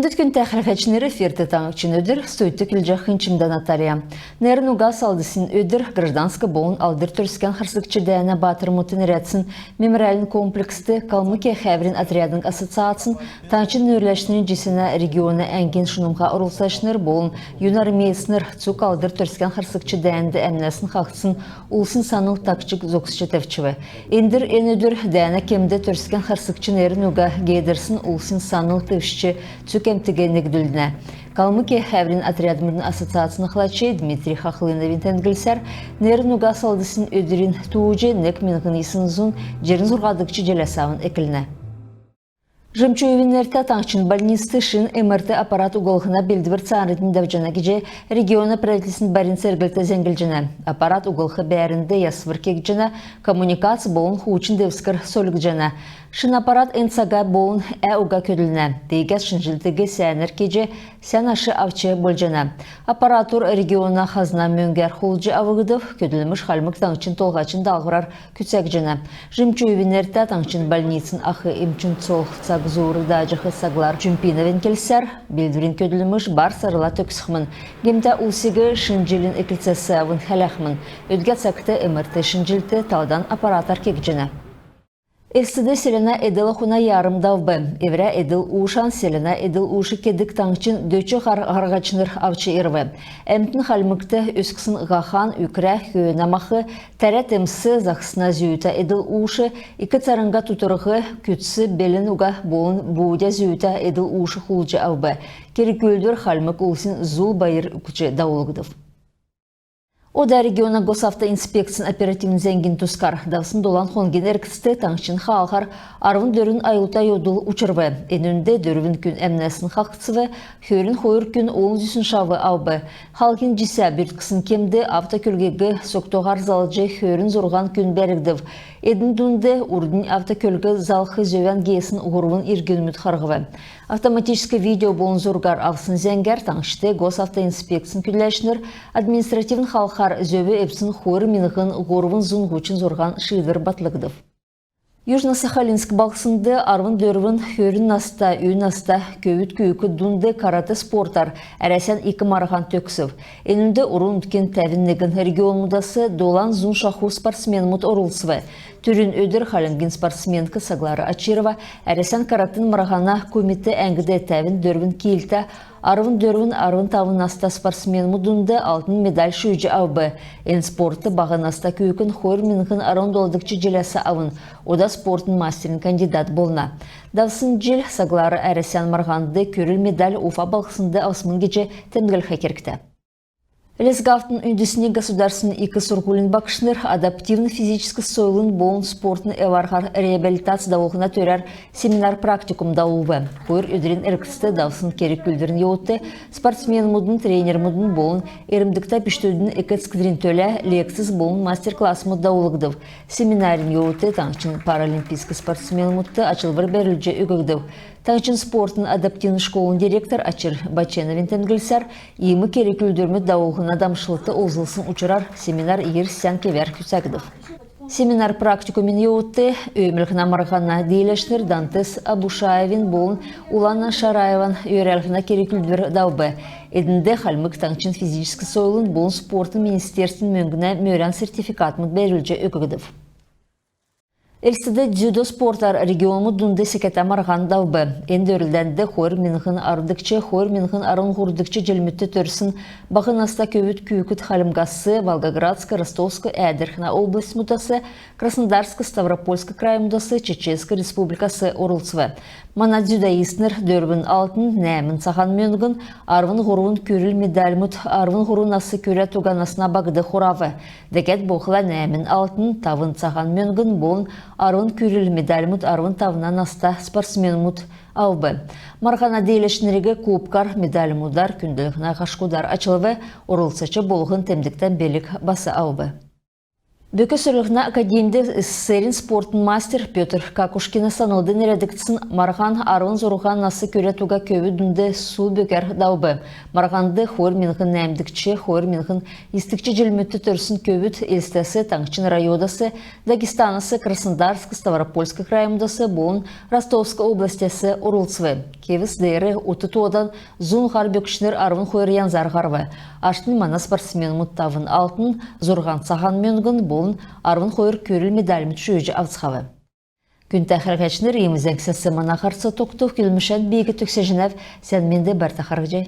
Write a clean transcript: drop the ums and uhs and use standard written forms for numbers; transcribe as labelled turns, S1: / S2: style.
S1: Ондыт күн тәхрифәчінері ферті таңықчын өдір, сөйттік үлжақ хынчымдан Наталья. Нәрін уға салдысын өдір, гражданскы боғын алдыр түрскен қырсықчы дәйіна батыр мұтын рәтсін, мемориалін комплексті Калмыкия Хәврин отрядың ассоциациясын, таңчын нөрләшінің жесіне регионы әңген шынымға ұрылсашыныр боғын, юнар мейсінір цук алдыр түрскен қырсықчы дәйінді әмнәсін қақсын, улсын саныл тақчық зоқсычы тәвчіві. Ендір ен өдір дәйіна кемді түрскен қырсықчы нәрін уға гейдірсін улсын саныл тәвшічі Цукемтігенік дүлдіне. Калмыкия Хәврин отрядымырын ассоциацияны қылачы Дмитрий Хақлыновин тәнгілсәр, нәрін уға салдысын өдірін туыжы нәк менғын исін зұн жерін зұрғадықчы желесауын әкіліне. Жымчуевинерте таңчын больницы шин МРТ аппарат уголхына білдівір царытын дәвжана кеже региона правительсін барин сәргілті зәңгілжіна. Аппарат уголхы бәрінді ясвыр кегжіна, коммуникация болын хуучын девскір солік жана. Шин аппарат энсага болын уға көділіне. Дейгәс шынжылтыге сәнір кеже сән ашы авчы болжана. Аппаратур региона хазна мөңгер холжы авығыдып, көділіміш халмық таңчын толғачын далғырар күтсәк жана. Жымчуевинерте таңчын больницын ақы имчын цолқ Зур дажығы саглар Чумпиновен келсер, білдірін көділіміш бар сарыла төксіқмін. Гемді ұлсығы шынжилін екілсесі авын хәләқмін. Өдге цақты МРТ шынжилті талдан аппаратар кекжіні. Элсіді селена эділ құна ярым давбы. Еврә эділ ушан селена эділ ушы кедік таңчын дөчі ғарғачыныр авчы ирвы. Әмтін халмыкты өскісін ғахан үкірә хүйінамақы тәрәт әмсі зақсына зүйті эділ ушы икі царынға тұтырығы күтсі белін уға болын бұудя зүйті эділ ушы құлжы авбы. Керекөлдір халмык улсын зул байыр үкічі даулығыдып. Ода региона госавтоинспекциян оперативный зәңгін тұскар. Давсын долан хонген әркісті таңшын қалғар арвын дөрін айылта йодыл ұчырвы. Энінде дөрвін күн әмнәсін қақсывы, хөрін хойыр күн оң зүсін шавы аубы. Халқын жиса бүрткісін кемді автокөлгегі соқтоғар залжы хөрін зорған күн бәрігдів. Эдін дүнді ұрдың автокөлгі залқы зөвен гейсін ұғырвын иргенміт қарғывы. Автоматический видео болын зоргар авсын зәңгер таңшты госавтоинспекциян күлләшінір административн халқар зөбі әпсін хойыр минығын ғорвын зұн ғучын зорған шыйдыр батлығдып. Южно-Сахалинск балқсынды арвын дөрвін хөрін наста, үй наста, көвіт күйікі дүнді караты спортар әрәсен екі мараған төксів. Энінде ұрын үткен тәвіннігін регион мұдасы долан зұн шаху спортсмен мұт орылсывы. Түрін өдір халінгін спортсменкі Саглары Ачирова әрәсен каратын марағана көметі әңгіде тәвін дөрвін кейілті арвын дөрвін арвын тавын наста спортсмен мұдынды алтын медаль шүйжі аубы. Эн спорты бағын наста күйікін хойыр минғын арвын долдықчы желесі авын. Ода спортын мастерін кандидат болна. Давсын жел Саглары әрәсен марғанды көріл медаль Уфа балқысынды ауысмын кече тәмгіл хакеркті. Лесгавтын үндісіне государственный икі сұрғылын бақшыныр адаптивны физическі сойлын болын спортын эварғар реабилитация дауғына төрер семинар практикум дауылы. Қойыр өдірін әркісті давсын керек күлдерін еуітті спортсмен мұдын, тренер мұдын болын ерімдікті піштөдің экетскідрін төлі лексіз болын мастер-класс мұд дауылығдыв. Семинарин еуітті таңчын паралимпийский спортсмен мұдты açılvыр бәрілже өгігдів. Таңчын спортын адаптивны школын директор Ачир Баченовин тәнгілсәр, емі керек үлдірмі дауылғын адамшылықты олзылсын ұчырар семинар егер сән кевер күсәгдів. Семинар практикумын еуітті өмілгіна марғана дейлешнер Дантес Абушаевин болын Улана Шараеван үйрәлгіна керек үлдір даубы. Эдінде халмык таңчын физическі сойлын болын спортын министерствін мөңгіна мөрән сертификат мұд бәрілже өкігдів. Элсіді дзюдо спортар регионы дүнді секета марған даубы. Энді өрілдәнді хойыр минғын арындықчы, хойыр минғын арын ғұрдықчы jelmitті төрсін бағын аста көвіт күйікіт халымғасы, Волгоградск, Ростовск, Әдірхна область мұтасы, Краснодарск, Ставропольск край мұтасы, Чеченск республикасы орылсывы. Мана дзюдоистнер дөрбін алтын, нәмін сахан мөңгін, арвын ғұрын көріл медаль мұт, арвын ғұрын асы көрі туғанасына бағды хоравы. Дәкет боқыла нәмін алтын, тавын сахан мөңгін болын, арвын көріл медаль мұт, арвын тавынан аста спортсмен мұт аубы. Марғана дейлешінерігі кубкар, медаль мұдар, күнділігіна ғашқудар ачылывы, орылсачы болғын темдіктен белік басы аубы. Бөкі сұрығына академді СССР спортын мастер Петр Какушкина санылдың редакциясын Марған Арвын Зоруған насы көре туға көбі дүнді су бөкер даубы. Марғанды хор менғін нәмдікче, хор менғін истікче жылмөтті түрсін көбіт елстесі Таңчин райодасы, Дагестанасы, Краснодарск, Ставропольск райымдасы, болын Ростовск областесі Урулцвы. Кевіс дейірі ұты туадан зұн ғар бөкшінер Арвын хойыр янзар ғарвы. Аштың мана спортсмен мұттавын алтын, Зорған саған менғін болын Арвын хойыр көріл медалімі чүйежі авцхавы. Күн тәхіргәчінер емізен кісесі мана қарсы тоқтық келмішен бейгі түксе жінәв сәнменде бір тақарғы жай.